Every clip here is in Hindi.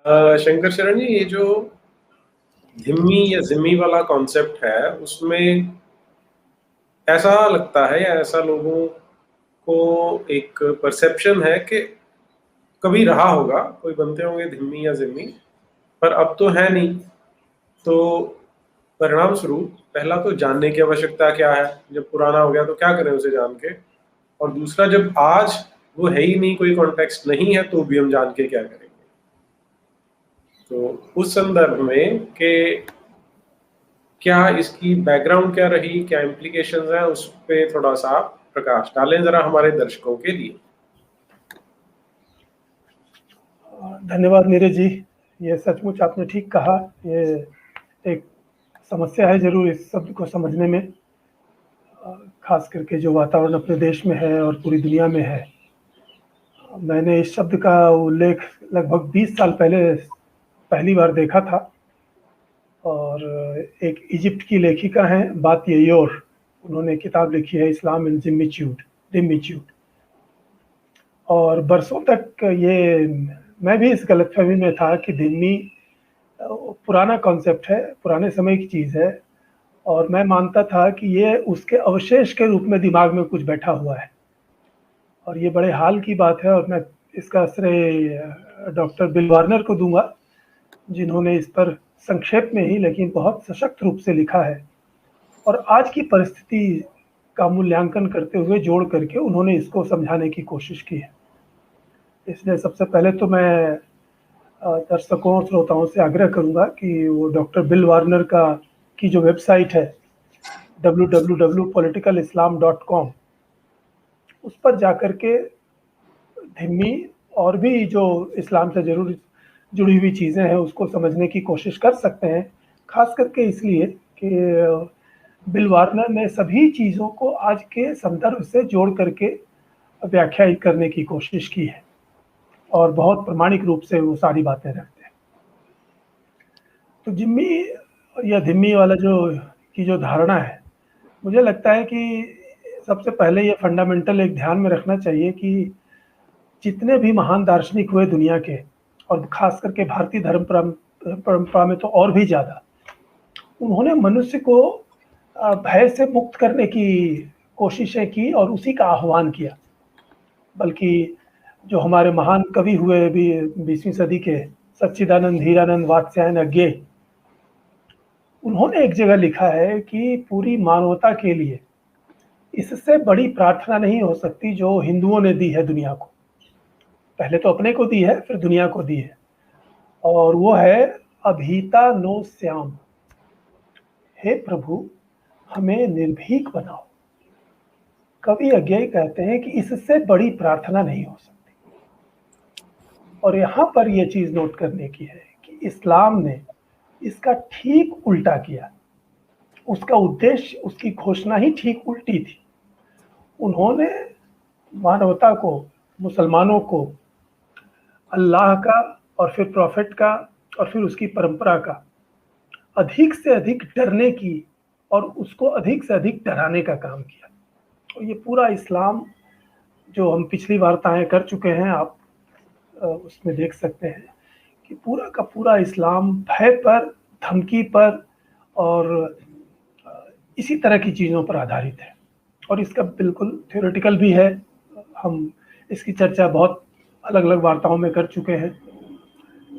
शंकर शरण जी, ये जो धिम्मी या जिम्मी वाला कॉन्सेप्ट है, उसमें ऐसा लगता है या ऐसा लोगों को एक परसेप्शन है कि कभी रहा होगा, कोई बनते होंगे धिम्मी या जिम्मी, पर अब तो है नहीं। तो परिणाम स्वरूप पहला तो जानने की आवश्यकता क्या है, जब पुराना हो गया तो क्या करें उसे जान के। और दूसरा, जब आज वो है ही नहीं, कोई कॉन्टेक्स्ट नहीं है, तो भी हम जान के क्या करेंगे। तो उस संदर्भ में कि क्या इसकी बैकग्राउंड क्या रही, क्या इम्प्लीकेशंस हैं, उस पे थोड़ा सा प्रकाश डालें जरा हमारे दर्शकों के लिए। धन्यवाद नीरज जी, ये सचमुच आपने ठीक कहा। ये एक समस्या है जरूर इस शब्द को समझने में, खास करके जो वातावरण अपने देश में है और पूरी दुनिया में है। मैंने इस शब्द का उल्लेख लगभग 20 साल पहले पहली बार देखा था, और एक इजिप्ट की लेखिका हैं बात येयोर, उन्होंने किताब लिखी है इस्लाम इन जिम्मीच्यूड। और बरसों तक ये मैं भी इस गलतफहमी में था कि धिम्मी पुराना कॉन्सेप्ट है, पुराने समय की चीज़ है, और मैं मानता था कि ये उसके अवशेष के रूप में दिमाग में कुछ बैठा हुआ है। और ये बड़े हाल की बात है, और मैं इसका श्रेय डॉक्टर बिल वार्नर को दूंगा, जिन्होंने इस पर संक्षेप में ही लेकिन बहुत सशक्त रूप से लिखा है, और आज की परिस्थिति का मूल्यांकन करते हुए जोड़ करके उन्होंने इसको समझाने की कोशिश की है। इसलिए सबसे पहले तो मैं दर्शकों और श्रोताओं से आग्रह करूंगा कि वो डॉक्टर बिल वार्नर की जो वेबसाइट है www.politicalislam.com, उस पर जाकर के धिम्मी और भी जो इस्लाम से जरूर जुड़ी हुई चीज़ें हैं उसको समझने की कोशिश कर सकते हैं। खास करके इसलिए कि बिल वार्नर ने सभी चीज़ों को आज के संदर्भ से जोड़ करके व्याख्यायित करने की कोशिश की है, और बहुत प्रामाणिक रूप से वो सारी बातें रखते हैं। तो जिम्मी या धिम्मी वाला जो धारणा है, मुझे लगता है कि सबसे पहले ये फंडामेंटल एक ध्यान में रखना चाहिए कि जितने भी महान दार्शनिक हुए दुनिया के, और खास करके भारतीय धर्म परंपरा में तो और भी ज़्यादा, उन्होंने मनुष्य को भय से मुक्त करने की कोशिशें की और उसी का आह्वान किया। बल्कि जो हमारे महान कवि हुए भी 20वीं सदी के, सच्चिदानंद हीरानंद वात्स्यायन अज्ञे, उन्होंने एक जगह लिखा है कि पूरी मानवता के लिए इससे बड़ी प्रार्थना नहीं हो सकती जो हिंदुओं ने दी है दुनिया को। पहले तो अपने को दी है, फिर दुनिया को दी है, और वो है अभीता नो श्याम, हे प्रभु हमें निर्भीक बनाओ। कवि अज्ञेय कहते हैं कि इससे बड़ी प्रार्थना नहीं हो सकती। और यहाँ पर यह चीज नोट करने की है कि इस्लाम ने इसका ठीक उल्टा किया। उसका उद्देश्य, उसकी घोषणा ही ठीक उल्टी थी। उन्होंने मानवता को, मुसलमानों को अल्लाह का और फिर प्रॉफिट का और फिर उसकी परंपरा का अधिक से अधिक डरने की और उसको अधिक से अधिक डराने का काम किया। और ये पूरा इस्लाम जो हम पिछली वार्ताएं कर चुके हैं, आप उसमें देख सकते हैं कि पूरा का पूरा इस्लाम भय पर, धमकी पर और इसी तरह की चीज़ों पर आधारित है। और इसका बिल्कुल थ्योरेटिकल भी है। हम इसकी चर्चा बहुत अलग अलग वार्ताओं में कर चुके हैं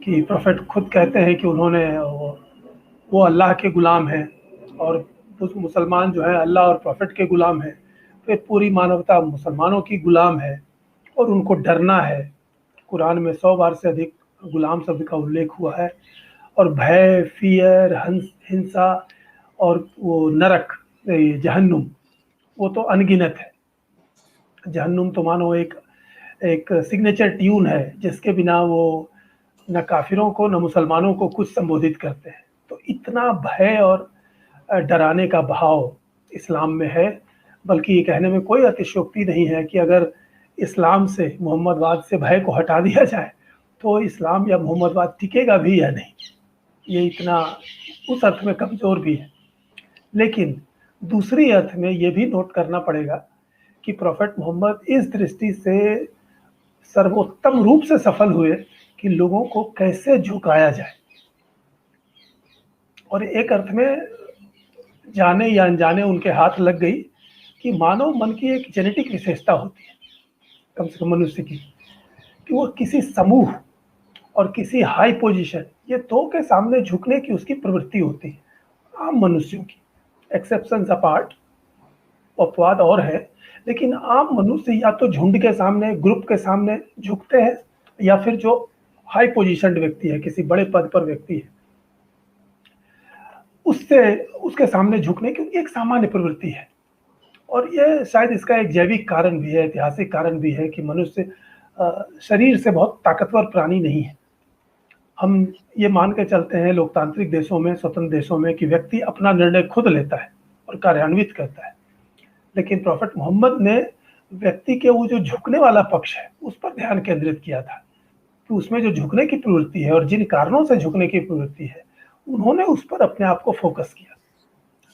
कि प्रोफेट खुद कहते हैं कि उन्होंने वो अल्लाह के गुलाम हैं, और मुसलमान जो है अल्लाह और प्रोफेट के गुलाम हैं। फिर पूरी मानवता मुसलमानों की गुलाम है और उनको डरना है। कुरान में 100 बार से अधिक गुलाम शब्द का उल्लेख हुआ है। और भय, फियर, हिंसा और वो नरक, जहन्नुम, वो तो अनगिनत है। जहन्नुम तो मानो एक सिग्नेचर ट्यून है जिसके बिना वो न काफिरों को न मुसलमानों को कुछ संबोधित करते हैं। तो इतना भय और डराने का भाव इस्लाम में है। बल्कि ये कहने में कोई अतिशयोक्ति नहीं है कि अगर इस्लाम से, मोहम्मदवाद से भय को हटा दिया जाए तो इस्लाम या मोहम्मदवाद टिकेगा भी या नहीं। ये इतना उस अर्थ में कमजोर भी है। लेकिन दूसरी अर्थ में ये भी नोट करना पड़ेगा कि प्रोफेट मोहम्मद इस दृष्टि से सर्वोत्तम रूप से सफल हुए कि लोगों को कैसे झुकाया जाए। और एक अर्थ में जाने या अनजाने उनके हाथ लग गई कि मानव मन की एक जेनेटिक विशेषता होती है, कम से कम मनुष्य की, कि वो किसी समूह और किसी हाई पोजीशन, ये दो के सामने झुकने की उसकी प्रवृत्ति होती है, आम मनुष्यों की। एक्सेप्शंस अपार्ट, अपवाद और है, लेकिन आम मनुष्य या तो झुंड के सामने, ग्रुप के सामने झुकते हैं, या फिर जो हाई पोजीशनड व्यक्ति है, किसी बड़े पद पर व्यक्ति है, उससे उसके सामने झुकने की एक सामान्य प्रवृत्ति है। और ये शायद इसका एक जैविक कारण भी है, ऐतिहासिक कारण भी है कि मनुष्य शरीर से बहुत ताकतवर प्राणी नहीं है। हम ये मान के चलते हैं लोकतांत्रिक देशों में, स्वतंत्र देशों में, कि व्यक्ति अपना निर्णय खुद लेता है और कार्यान्वित करता है। लेकिन प्रॉफेट मोहम्मद ने व्यक्ति के वो जो झुकने वाला पक्ष है उस पर ध्यान केंद्रित किया था, कि उसमें जो झुकने की प्रवृत्ति है और जिन कारणों से झुकने की प्रवृत्ति है, उन्होंने उस पर अपने आप को फोकस किया।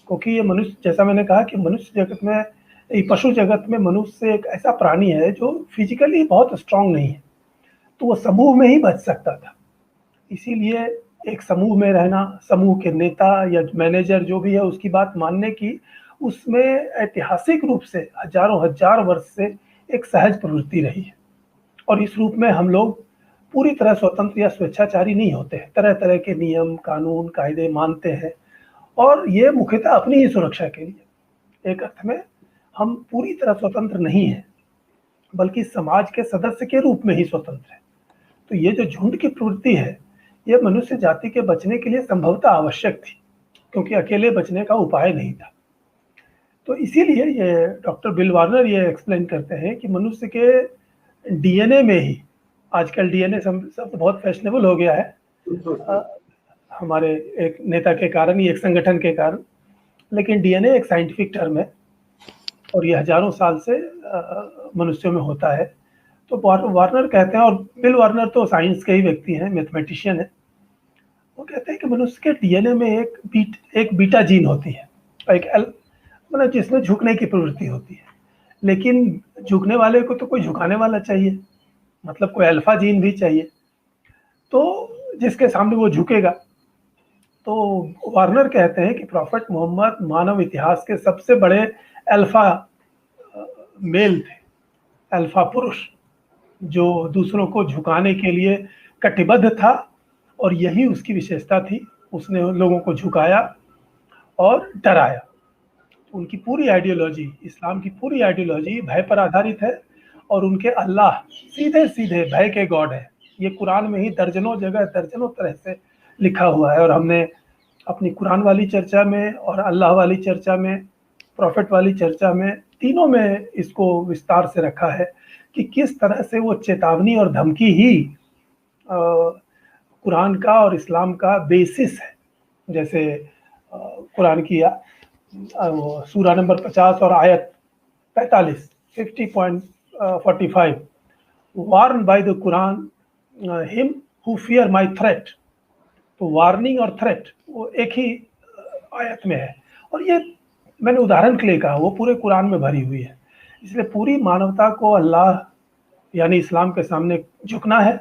क्योंकि ये मनुष्य, जैसा मैंने कहा कि मनुष्य जगत में, पशु जगत में मनुष्य एक ऐसा प्राणी है जो फिजिकली बहुत स्ट्रांग नहीं है, तो वो समूह में ही बच सकता था। इसीलिए एक समूह में रहना, समूह के नेता या मैनेजर जो भी है उसकी बात मानने की, उसमें ऐतिहासिक रूप से हजारों हजार वर्ष से एक सहज प्रवृत्ति रही है। और इस रूप में हम लोग पूरी तरह स्वतंत्र या स्वेच्छाचारी नहीं होते हैं, तरह तरह के नियम, कानून, कायदे मानते हैं, और ये मुख्यतः अपनी ही सुरक्षा के लिए। एक अर्थ में हम पूरी तरह स्वतंत्र नहीं हैं, बल्कि समाज के सदस्य के रूप में ही स्वतंत्र है। तो ये जो झुंड की प्रवृत्ति है, ये मनुष्य जाति के बचने के लिए संभवतः आवश्यक थी, क्योंकि अकेले बचने का उपाय नहीं था। तो इसीलिए ये डॉक्टर बिल वार्नर ये एक्सप्लेन करते हैं कि मनुष्य के डीएनए में ही, आजकल डीएनए शब्द बहुत फैशनेबल हो गया है हमारे एक नेता के कारण, ये एक संगठन के कारण, लेकिन डीएनए एक साइंटिफिक टर्म है और ये हजारों साल से मनुष्यों में होता है। तो वार्नर कहते हैं, और बिल वार्नर तो साइंस के ही व्यक्ति हैं, मैथमेटिशियन है, वो कहते हैं कि मनुष्य के डीएनए में एक बीटा जीन होती है, एक मतलब जिसमें झुकने की प्रवृत्ति होती है। लेकिन झुकने वाले को तो कोई झुकाने वाला चाहिए, मतलब कोई अल्फा जीन भी चाहिए, तो जिसके सामने वो झुकेगा। तो वार्नर कहते हैं कि प्रॉफेट मोहम्मद मानव इतिहास के सबसे बड़े अल्फा मेल थे, अल्फा पुरुष, जो दूसरों को झुकाने के लिए कटिबद्ध था, और यही उसकी विशेषता थी। उसने लोगों को झुकाया और डराया। उनकी पूरी आइडियोलॉजी, इस्लाम की पूरी आइडियोलॉजी भय पर आधारित है, और उनके अल्लाह सीधे सीधे भय के गॉड है। ये कुरान में ही दर्जनों जगह, दर्जनों तरह से लिखा हुआ है, और हमने अपनी कुरान वाली चर्चा में और अल्लाह वाली चर्चा में, प्रॉफिट वाली चर्चा में, तीनों में इसको विस्तार से रखा है कि किस तरह से वो चेतावनी और धमकी ही कुरान का और इस्लाम का बेसिस है। जैसे कुरान की सूरा नंबर 50 और आयत 45, 50.45, warn by the Quran him who fear my threat. तो वार्निंग और थ्रेट वो एक ही आयत में है, और ये मैंने उदाहरण के लिए कहा, वो पूरे कुरान में भरी हुई है। इसलिए पूरी मानवता को अल्लाह यानी इस्लाम के सामने झुकना है,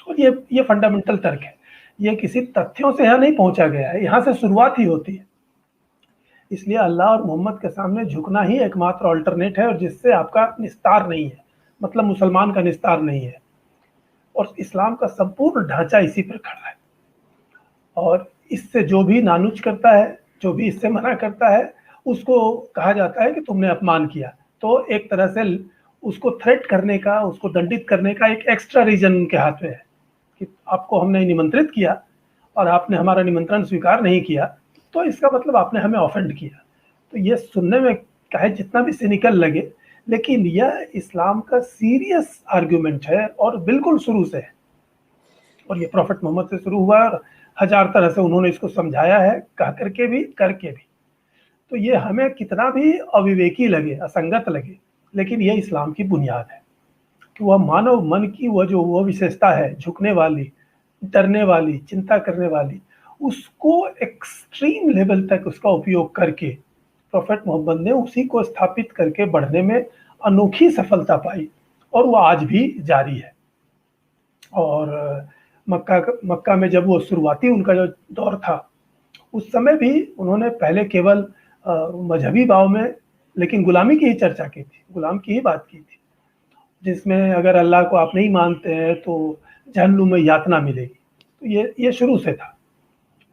और ये फंडामेंटल तर्क है। ये किसी तथ्यों से यहाँ नहीं पहुंचा गया है, यहाँ से शुरुआत ही होती है। इसलिए अल्लाह और मोहम्मद के सामने झुकना ही एकमात्र ऑल्टरनेट है, और जिससे आपका निस्तार नहीं है, मतलब मुसलमान का निस्तार नहीं है। और इस्लाम का संपूर्ण ढांचा इसी पर खड़ा है, और इससे जो भी नानुच करता है, जो भी इससे मना करता है, उसको कहा जाता है कि तुमने अपमान किया। तो एक तरह से उसको थ्रेट करने का, उसको दंडित करने का एक एक्स्ट्रा रीजन उनके हाथ में है कि आपको हमने निमंत्रित किया और आपने हमारा निमंत्रण स्वीकार नहीं किया, तो इसका मतलब आपने हमें ऑफेंड किया। तो ये सुनने में चाहे जितना भी सिनिकल लगे, लेकिन यह इस्लाम का सीरियस आर्ग्यूमेंट है, और बिल्कुल शुरू से है। और ये प्रॉफिट मोहम्मद से शुरू हुआ, और हजार तरह से उन्होंने इसको समझाया है, कह करके भी, करके भी। तो ये हमें कितना भी अविवेकी लगे, असंगत लगे, लेकिन ये इस्लाम की बुनियाद है कि वह मानव मन की वह विशेषता है, झुकने वाली, डरने वाली, चिंता करने वाली, उसको एक्सट्रीम लेवल तक उसका उपयोग करके प्रॉफेट मोहम्मद ने उसी को स्थापित करके बढ़ने में अनोखी सफलता पाई, और वो आज भी जारी है। और मक्का में जब वो शुरुआती उनका जो दौर था, उस समय भी उन्होंने पहले केवल मजहबी भाव में, लेकिन गुलामी की ही चर्चा की थी, गुलाम की ही बात की थी, जिसमें अगर अल्लाह को आप नहीं मानते हैं तो जहन्नुम में यातना मिलेगी। तो ये शुरू से था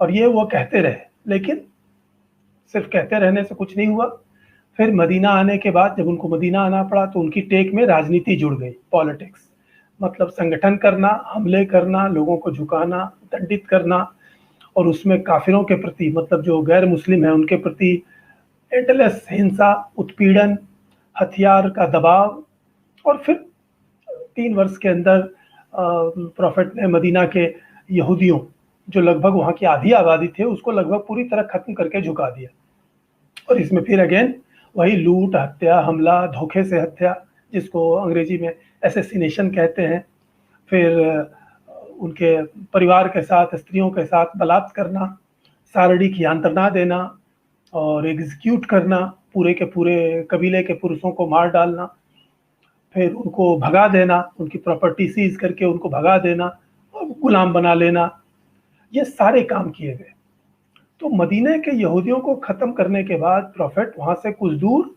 और ये वो कहते रहे, लेकिन सिर्फ कहते रहने से कुछ नहीं हुआ। फिर मदीना आने के बाद जब उनको मदीना आना पड़ा तो उनकी टेक में राजनीति जुड़ गई, पॉलिटिक्स, मतलब संगठन करना, हमले करना, लोगों को झुकाना, दंडित करना, और उसमें काफिरों के प्रति, मतलब जो गैर मुस्लिम है उनके प्रति एंडलेस हिंसा, उत्पीड़न, हथियार का दबाव। और फिर 3 वर्ष के अंदर प्रॉफिट ने मदीना के यहूदियों, जो लगभग वहाँ की आधी आबादी थे, उसको लगभग पूरी तरह खत्म करके झुका दिया। और इसमें फिर अगेन वही लूट, हत्या, हमला, धोखे से हत्या, जिसको अंग्रेजी में एसेसिनेशन कहते हैं, फिर उनके परिवार के साथ, स्त्रियों के साथ बलात्कार करना, शारीरिक यांत्रणा देना और एग्जीक्यूट करना, पूरे के पूरे कबीले के पुरुषों को मार डालना, फिर उनको भगा देना, उनकी प्रॉपर्टी सीज करके उनको भगा देना और गुलाम बना लेना, ये सारे काम किए गए। तो मदीने के यहूदियों को ख़त्म करने के बाद प्रॉफिट वहाँ से कुछ दूर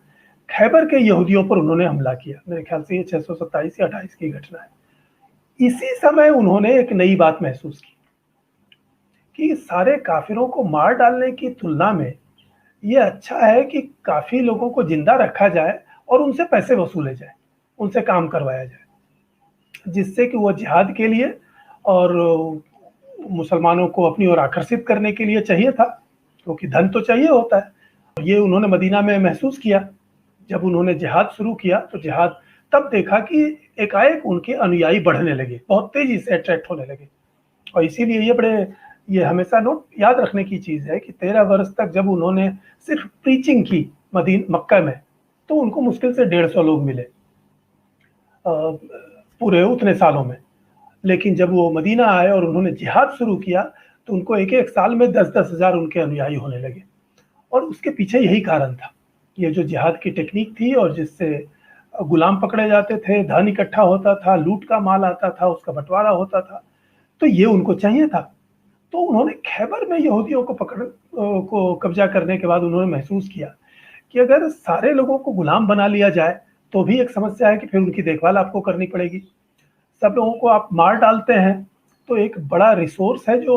खैबर के यहूदियों पर उन्होंने हमला किया। मेरे ख्याल से ये 627 या 28 की घटना है। इसी समय उन्होंने एक नई बात महसूस की कि सारे काफिरों को मार डालने की तुलना में ये अच्छा है कि काफ़ी लोगों को जिंदा रखा जाए और उनसे पैसे वसूले जाए, उनसे काम करवाया जाए, जिससे कि वो जिहाद के लिए और मुसलमानों को अपनी ओर आकर्षित करने के लिए चाहिए था, क्योंकि धन तो चाहिए होता है। और ये उन्होंने मदीना में महसूस किया। जब उन्होंने जिहाद शुरू किया तो जिहाद तब देखा कि एकाएक उनके अनुयायी बढ़ने लगे, बहुत तेजी से अट्रैक्ट होने लगे। और इसीलिए ये हमेशा नोट याद रखने की चीज़ है कि 13 वर्ष तक जब उन्होंने सिर्फ प्रीचिंग की मक्का में, तो उनको मुश्किल से 150 लोग मिले पूरे उतने सालों में। लेकिन जब वो मदीना आए और उन्होंने जिहाद शुरू किया तो उनको एक एक साल में 10-10 हज़ार उनके अनुयायी होने लगे। और उसके पीछे यही कारण था, ये जो जिहाद की टेक्निक थी और जिससे गुलाम पकड़े जाते थे, धन इकट्ठा होता था, लूट का माल आता था, उसका बंटवारा होता था, तो ये उनको चाहिए था। तो उन्होंने खैबर में यहूदियों को कब्जा करने के बाद उन्होंने महसूस किया कि अगर सारे लोगों को गुलाम बना लिया जाए तो भी एक समस्या है कि फिर उनकी देखभाल आपको करनी पड़ेगी। सब लोगों को आप मार डालते हैं तो एक बड़ा रिसोर्स है जो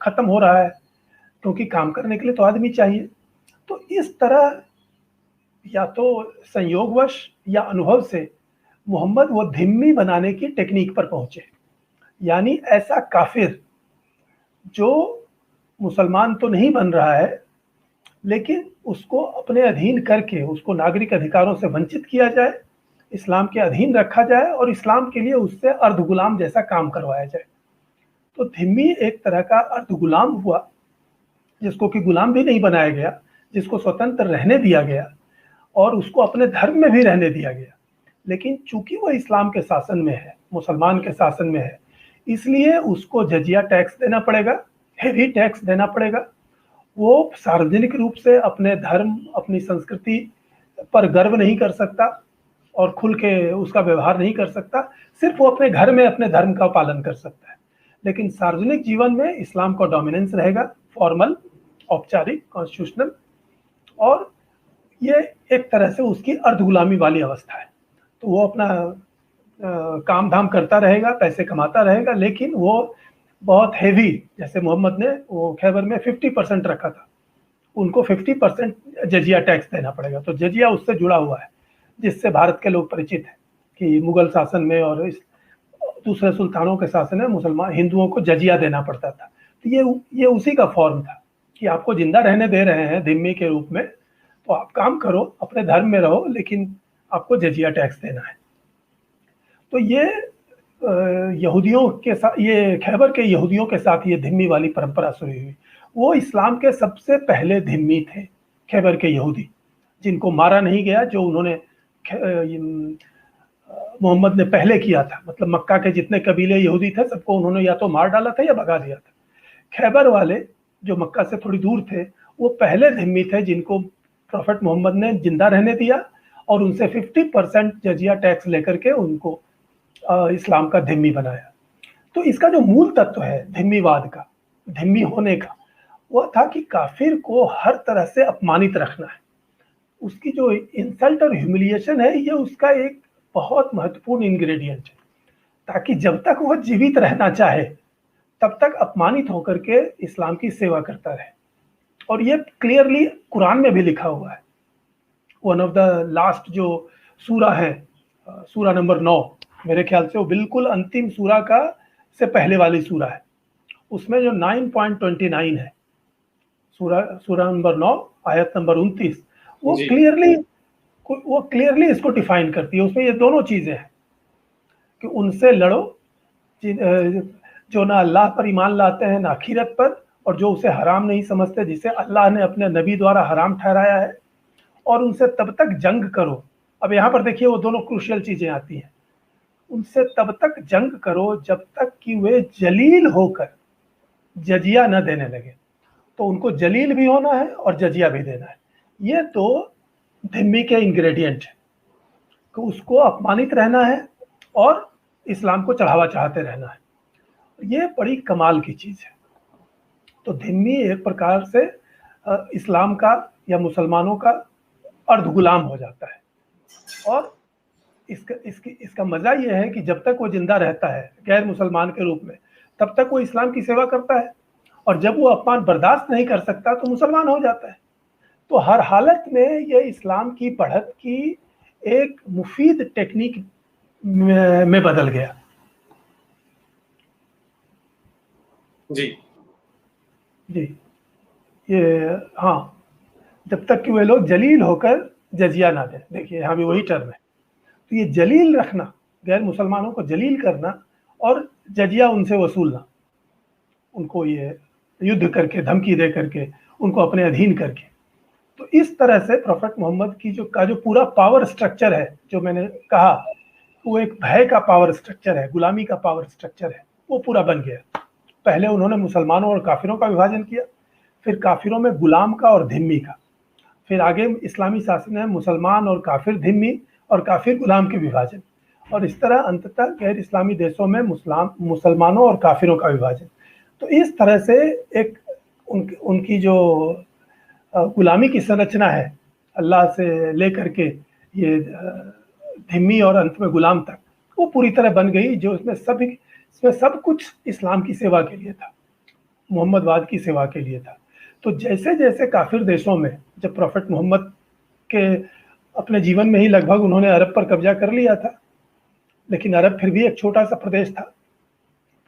खत्म हो रहा है, क्योंकि काम करने के लिए तो आदमी चाहिए। तो इस तरह या तो संयोगवश या अनुभव से मोहम्मद वो धिम्मी बनाने की टेक्निक पर पहुंचे, यानी ऐसा काफिर जो मुसलमान तो नहीं बन रहा है, लेकिन उसको अपने अधीन करके उसको नागरिक अधिकारों से वंचित किया जाए, इस्लाम के अधीन रखा जाए और इस्लाम के लिए उससे अर्ध गुलाम जैसा काम करवाया जाए। तो धिम्मी एक तरह का अर्ध गुलाम हुआ, जिसको कि गुलाम भी नहीं बनाया गया, जिसको स्वतंत्र रहने दिया गया और उसको अपने धर्म में भी रहने दिया गया। लेकिन चूंकि वह इस्लाम के शासन में है, मुसलमान के शासन में है, इसलिए उसको जजिया टैक्स देना पड़ेगा, हेवी टैक्स देना पड़ेगा। वो सार्वजनिक रूप से अपने धर्म, अपनी संस्कृति पर गर्व नहीं कर सकता और खुल के उसका व्यवहार नहीं कर सकता, सिर्फ वो अपने घर में अपने धर्म का पालन कर सकता है। लेकिन सार्वजनिक जीवन में इस्लाम का डोमिनेंस रहेगा, फॉर्मल, औपचारिक, कॉन्स्टिट्यूशनल, और ये एक तरह से उसकी अर्ध गुलामी वाली अवस्था है। तो वो अपना काम धाम करता रहेगा, पैसे कमाता रहेगा, लेकिन वो बहुत हेवी, जैसे मोहम्मद ने वो खैबर में 50% रखा था, उनको 50% जजिया टैक्स देना पड़ेगा। तो जजिया उससे जुड़ा हुआ है, जिससे भारत के लोग परिचित हैं कि मुगल शासन में और इस दूसरे सुल्तानों के शासन में मुसलमान हिंदुओं को जजिया देना पड़ता था। तो ये उसी का फॉर्म था कि आपको जिंदा रहने दे रहे हैं धिम्मी के रूप में, तो आप काम करो, अपने धर्म में रहो, लेकिन आपको जजिया टैक्स देना है। तो ये यहूदियों के साथ, ये खैबर के यहूदियों के साथ ये धिम्मी वाली परंपरा शुरू हुई। वो इस्लाम के सबसे पहले धिम्मी थे, खैबर के यहूदी, जिनको मारा नहीं गया, जो उन्होंने मोहम्मद ने पहले किया था। मतलब मक्का के जितने कबीले यहूदी थे सबको उन्होंने या तो मार डाला था या भगा दिया था। खैबर वाले जो मक्का से थोड़ी दूर थे, वो पहले धिम्मी थे जिनको प्रॉफिट मोहम्मद ने जिंदा रहने दिया और उनसे 50% जजिया टैक्स लेकर के उनको इस्लाम का धिम्मी बनाया। तो इसका जो मूल तत्व है धिम्मीवाद का, धिम्मी होने का, वह था कि काफिर को हर तरह से अपमानित रखना है। उसकी जो इंसल्ट और ह्यूमिलिएशन है, ये उसका एक बहुत महत्वपूर्ण इंग्रेडिएंट है, ताकि जब तक वह जीवित रहना चाहे तब तक अपमानित होकर के इस्लाम की सेवा करता रहे। और ये क्लियरली कुरान में भी लिखा हुआ है। वन ऑफ द लास्ट जो सूरा है, सूरा नंबर 9, मेरे ख्याल से वो बिल्कुल अंतिम सूरा का से पहले वाली सूरा है, उसमें जो 9.29 है, सूरा नंबर 9 आयत नंबर 29, वो जी। क्लियरली इसको डिफाइन करती है। उसमें ये दोनों चीजें हैं कि उनसे लड़ो जो ना अल्लाह पर ईमान लाते हैं ना आखिरत पर, और जो उसे हराम नहीं समझते जिसे अल्लाह ने अपने नबी द्वारा हराम ठहराया है, और उनसे तब तक जंग करो। अब यहाँ पर देखिए वो दोनों क्रूशियल चीजें आती हैं। उनसे तब तक जंग करो जब तक कि वे जलील होकर जजिया न देने लगे। तो उनको जलील भी होना है और जजिया भी देना है। ये तो धिम्मी के इंग्रेडिएंट है कि उसको अपमानित रहना है और इस्लाम को चढ़ावा चाहते रहना है। ये बड़ी कमाल की चीज है। तो धिम्मी एक प्रकार से इस्लाम का या मुसलमानों का अर्ध गुलाम हो जाता है। और इसका मजा यह है कि जब तक वो जिंदा रहता है गैर मुसलमान के रूप में, तब तक वो इस्लाम की सेवा करता है, और जब वो अपमान बर्दाश्त नहीं कर सकता तो मुसलमान हो जाता है। तो हर हालत में ये इस्लाम की बढ़त की एक मुफीद टेक्निक में बदल गया। जी जी, ये हाँ, जब तक कि वे लोग जलील होकर जजिया ना दें। देखिए यहाँ भी वही टर्म है। तो ये जलील रखना, गैर मुसलमानों को जलील करना और जजिया उनसे वसूलना, उनको ये युद्ध करके, धमकी दे करके, उनको अपने अधीन करके। तो इस तरह से प्रोफेट मोहम्मद की जो पूरा पावर स्ट्रक्चर है, जो मैंने कहा वो एक भय का पावर स्ट्रक्चर है, गुलामी का पावर स्ट्रक्चर है, वो पूरा बन गया। पहले उन्होंने मुसलमानों और काफिरों का विभाजन किया, फिर काफिरों में गुलाम का और धिम्मी का, फिर आगे इस्लामी शासन है मुसलमान और काफिर धिम्मी और काफिर गुलाम के विभाजन, और इस तरह अंततः गैर इस्लामी देशों में मुसलमानों और काफिरों का विभाजन। तो इस तरह से एक उनकी जो गुलामी की संरचना है, अल्लाह से लेकर के ये धिम्मी और अंत में गुलाम तक, वो पूरी तरह बन गई, जो इसमें सब कुछ इस्लाम की सेवा के लिए था, मोहम्मदवाद की सेवा के लिए था। तो जैसे जैसे काफिर देशों में, जब प्रोफेट मोहम्मद के अपने जीवन में ही लगभग उन्होंने अरब पर कब्जा कर लिया था, लेकिन अरब फिर भी एक छोटा सा प्रदेश था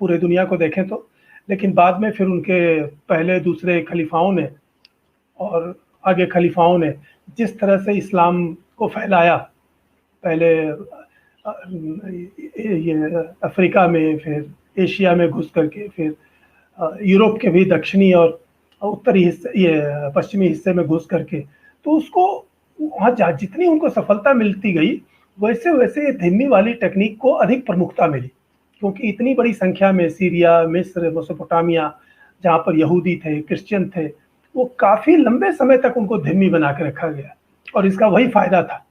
पूरे दुनिया को देखें तो। लेकिन बाद में फिर उनके पहले दूसरे खलीफाओं ने और आगे खलीफाओं ने जिस तरह से इस्लाम को फैलाया, पहले ये अफ्रीका में, फिर एशिया में घुस करके, फिर यूरोप के भी दक्षिणी और उत्तरी हिस्से, ये पश्चिमी हिस्से में घुस करके, तो उसको वहाँ जितनी उनको सफलता मिलती गई, वैसे वैसे ये धिम्मी वाली टेक्निक को अधिक प्रमुखता मिली, क्योंकि इतनी बड़ी संख्या में सीरिया, मिस्र, मेसोपोटामिया, जहाँ पर यहूदी थे, क्रिश्चियन थे, वो काफी लंबे समय तक उनको धिम्मी बना के रखा गया। और इसका वही फायदा था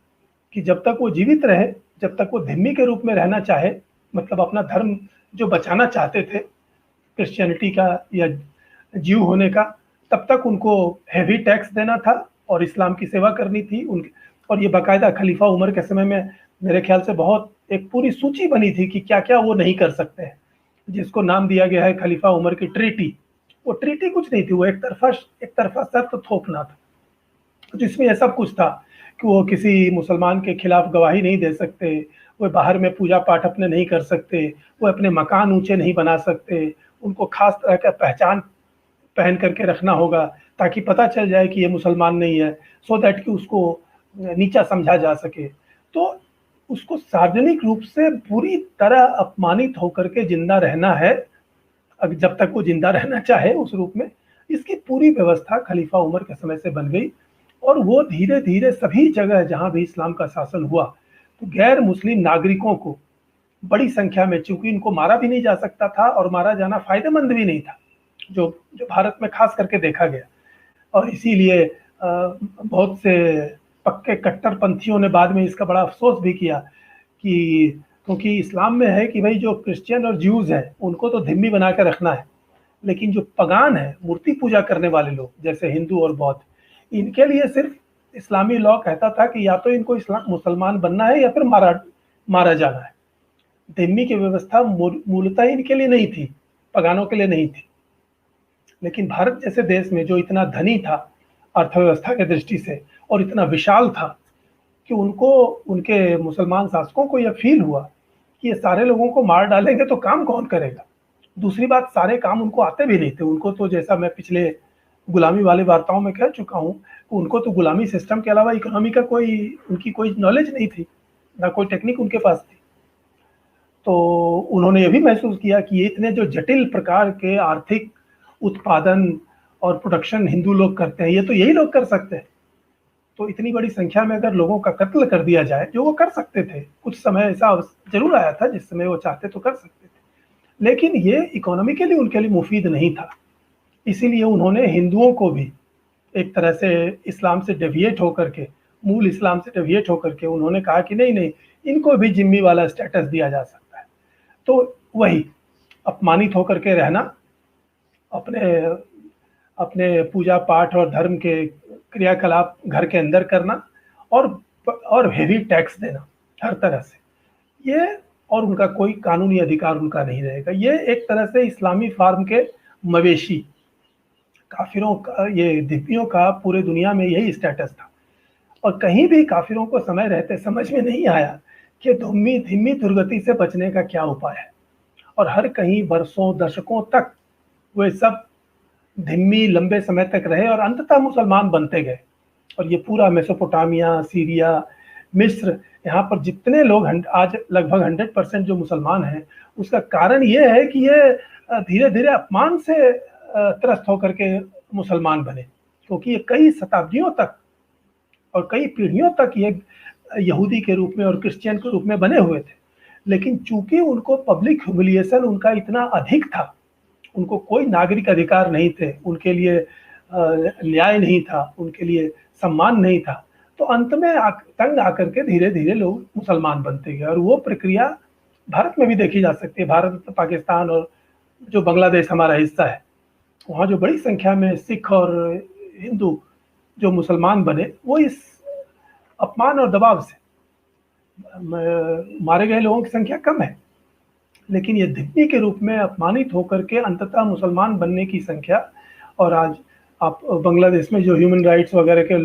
कि जब तक वो जीवित रहे, जब तक वो धिम्मी के रूप में रहना चाहे, मतलब अपना धर्म जो बचाना चाहते थे क्रिश्चियनिटी का या जीव होने का, तब तक उनको हैवी टैक्स देना था और इस्लाम की सेवा करनी थी उनके। और ये बाकायदा खलीफा उमर के समय में मेरे ख्याल से बहुत एक पूरी सूची बनी थी कि क्या क्या वो नहीं कर सकते हैं, जिसको नाम दिया गया है खलीफा उमर की ट्रीटी। वो ट्रीटी कुछ नहीं थी, वो एक तरफा शर्त थोपना था, जिसमें यह सब कुछ था कि वो किसी मुसलमान के खिलाफ गवाही नहीं दे सकते, वो बाहर में पूजा पाठ अपने नहीं कर सकते, वो अपने मकान ऊंचे नहीं बना सकते, उनको खास तरह का पहचान पहन करके रखना होगा ताकि पता चल जाए कि ये मुसलमान नहीं है, सो दैट कि उसको नीचा समझा जा सके। तो उसको सार्वजनिक रूप से पूरी तरह अपमानित होकर के जिंदा रहना है, जब तक वो जिंदा रहना चाहे उस रूप में। इसकी पूरी व्यवस्था खलीफा उमर के समय से बन गई, और वो धीरे धीरे सभी जगह जहां भी इस्लाम का शासन हुआ, तो गैर मुस्लिम नागरिकों को बड़ी संख्या में, चूंकि इनको मारा भी नहीं जा सकता था और मारा जाना फायदेमंद भी नहीं था, जो भारत में खास करके देखा गया। और इसीलिए बहुत से पक्के कट्टरपंथियों ने बाद में इसका बड़ा अफसोस भी किया कि क्योंकि इस्लाम में है कि भाई जो क्रिश्चियन और ज्यूज हैं उनको तो धिम्मी बना के रखना है, लेकिन जो पगान है, मूर्ति पूजा करने वाले लोग जैसे हिंदू और बौद्ध, इनके लिए सिर्फ इस्लामी लॉ कहता था कि या तो इनको इस्लाम मुसलमान बनना है या फिर मारा मारा जाना है। धिम्मी की व्यवस्था मूलतः इनके लिए नहीं थी, पगानों के लिए नहीं थी। लेकिन भारत जैसे देश में जो इतना धनी था अर्थव्यवस्था की दृष्टि से और इतना विशाल था कि उनको, उनके मुसलमान शासकों को यह फील हुआ कि ये सारे लोगों को मार डालेंगे तो काम कौन करेगा। दूसरी बात, सारे काम उनको आते भी नहीं थे। उनको तो, जैसा मैं पिछले गुलामी वाली वार्ताओं में कह चुका हूँ, उनको तो गुलामी सिस्टम के अलावा इकोनॉमी का उनकी कोई नॉलेज नहीं थी, ना कोई टेक्निक उनके पास थी। तो उन्होंने ये भी महसूस किया कि ये इतने जो जटिल प्रकार के आर्थिक उत्पादन और प्रोडक्शन हिंदू लोग करते हैं, ये तो यही लोग कर सकते हैं। तो इतनी बड़ी संख्या में अगर लोगों का कत्ल कर दिया जाए, जो वो कर सकते थे, कुछ समय ऐसा जरूर आया था जिस समय वो चाहते तो कर सकते थे, लेकिन ये इकोनॉमिकली उनके लिए मुफीद नहीं था। इसीलिए उन्होंने हिंदुओं को भी एक तरह से इस्लाम से डेविएट होकर के, मूल इस्लाम से डेविएट होकर के उन्होंने कहा कि नहीं नहीं, इनको भी जिम्मी वाला स्टेटस दिया जा सकता है। तो वही अपमानित होकर के रहना, अपने अपने पूजा पाठ और धर्म के क्रियाकलाप घर के अंदर करना, और हेवी टैक्स देना हर तरह से, ये, और उनका कोई कानूनी अधिकार उनका नहीं रहेगा। ये एक तरह से इस्लामी फार्म के मवेशी काफिरों का, ये धिम्मियों का पूरे दुनिया में यही स्टेटस था। और कहीं भी काफिरों को समय रहते समझ में नहीं आया कि धिम्मी दुर्गति से बचने का क्या उपाय है, और हर कहीं बरसों दशकों तक वे सब धिम्मी लंबे समय तक रहे और अंततः मुसलमान बनते गए। और ये पूरा मेसोपोटामिया, सीरिया, मिस्र, यहाँ पर जितने लोग आज लगभग 100% जो मुसलमान हैं, उसका कारण ये है कि ये धीरे धीरे अपमान से त्रस्त होकर के मुसलमान बने, क्योंकि ये कई शताब्दियों तक और कई पीढ़ियों तक ये यहूदी के रूप में और क्रिश्चियन के रूप में बने हुए थे। लेकिन चूंकि उनको पब्लिक ह्यूमिलिएशन उनका इतना अधिक था, उनको कोई नागरिक अधिकार नहीं थे, उनके लिए न्याय नहीं था, उनके लिए सम्मान नहीं था, तो अंत में तंग आकर के धीरे धीरे लोग मुसलमान बनते गए। और वो प्रक्रिया भारत में भी देखी जा सकती है। भारत, पाकिस्तान और जो बांग्लादेश हमारा हिस्सा है, वहाँ जो बड़ी संख्या में सिख और हिंदू जो मुसलमान बने, वो इस अपमान और दबाव से, मारे गए लोगों की संख्या कम है, लेकिन ये धिम्मी के रूप में अपमानित होकर के अंततः मुसलमान बनने की संख्या, और आज आप बांग्लादेश में जो ह्यूमन राइट्स वगैरह के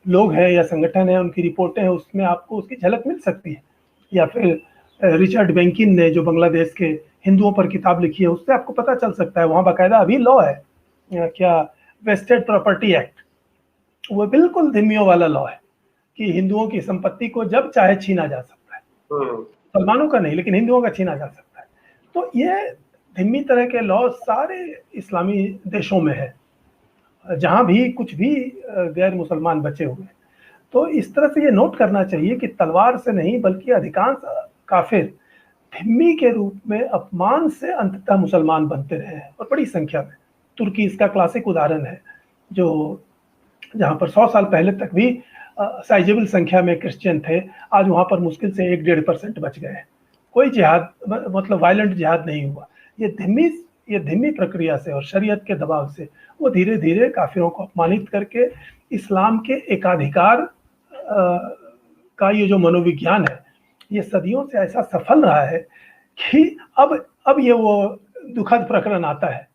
लोग हैं या संगठन हैं, उनकी रिपोर्टें हैं, उसमें आपको उसकी झलक मिल सकती है। या फिर रिचर्ड बेंकिन ने जो बांग्लादेश के हिंदुओं पर किताब लिखी है, उससे आपको पता चल सकता है। वहाँ बाकायदा अभी लॉ है, क्या, वेस्टेड प्रॉपर्टी एक्ट, वो बिल्कुल धिम्मियों वाला लॉ है कि हिंदुओं की संपत्ति को जब चाहे छीना जा सकता है। मुसलमानों का नहीं, लेकिन हिंदुओं का छीना जा सकता है। तो ये धिम्मी तरह के लॉ सारे इस्लामी देशों में है, जहाँ भी कुछ भी गैर मुसलमान बचे हुए। तो इस तरह से ये नोट करना चाहिए कि तलवार से नहीं, बल्कि अधिकांश काफिर धिम्मी के रूप में अपमान से अंततः मुसलमान बनते रहे हैं, और बड़ी संख्या में। तुर्की इसका क्लासिक उदाहरण है, जो जहाँ पर 100 साल पहले तक भी साइजेबल संख्या में क्रिश्चियन थे, आज वहाँ पर मुश्किल से 1-1.5% बच गए हैं। कोई जिहाद, मतलब वायलेंट जिहाद नहीं हुआ। ये धिम्मी प्रक्रिया से और शरीयत के दबाव से वो धीरे धीरे काफिरों को अपमानित करके इस्लाम के एकाधिकार का ये जो मनोविज्ञान है, ये सदियों से ऐसा सफल रहा है कि अब ये वो दुखद प्रकरण आता है,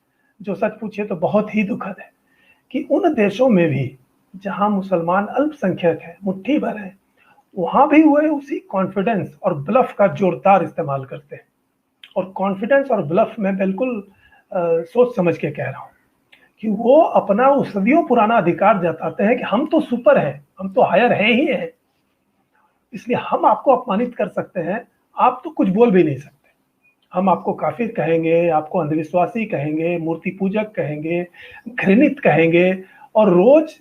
जो सच पूछे तो बहुत ही दुखद है, कि उन देशों में भी जहां मुसलमान अल्पसंख्यक है, मुट्ठी भर है, वहां भी वो उसी कॉन्फिडेंस और ब्लफ का जोरदार इस्तेमाल करते हैं। और कॉन्फिडेंस और ब्लफ में बिल्कुल सोच समझ के कह रहा हूँ कि वो अपना वो सदियों पुराना अधिकार जताते हैं कि हम तो सुपर हैं, हम तो हायर है ही है, इसलिए हम आपको अपमानित कर सकते हैं, आप तो कुछ बोल भी नहीं सकते। हम आपको काफिर कहेंगे, आपको अंधविश्वासी कहेंगे, मूर्ति पूजक कहेंगे, घृणित कहेंगे, और रोज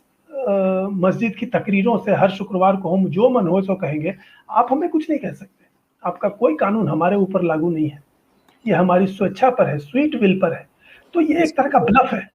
मस्जिद की तकरीरों से हर शुक्रवार को हम जो मन हो सो कहेंगे। आप हमें कुछ नहीं कह सकते, आपका कोई कानून हमारे ऊपर लागू नहीं है, ये हमारी स्वेच्छा पर है, स्वीट विल पर है। तो ये एक तरह का ब्लफ है।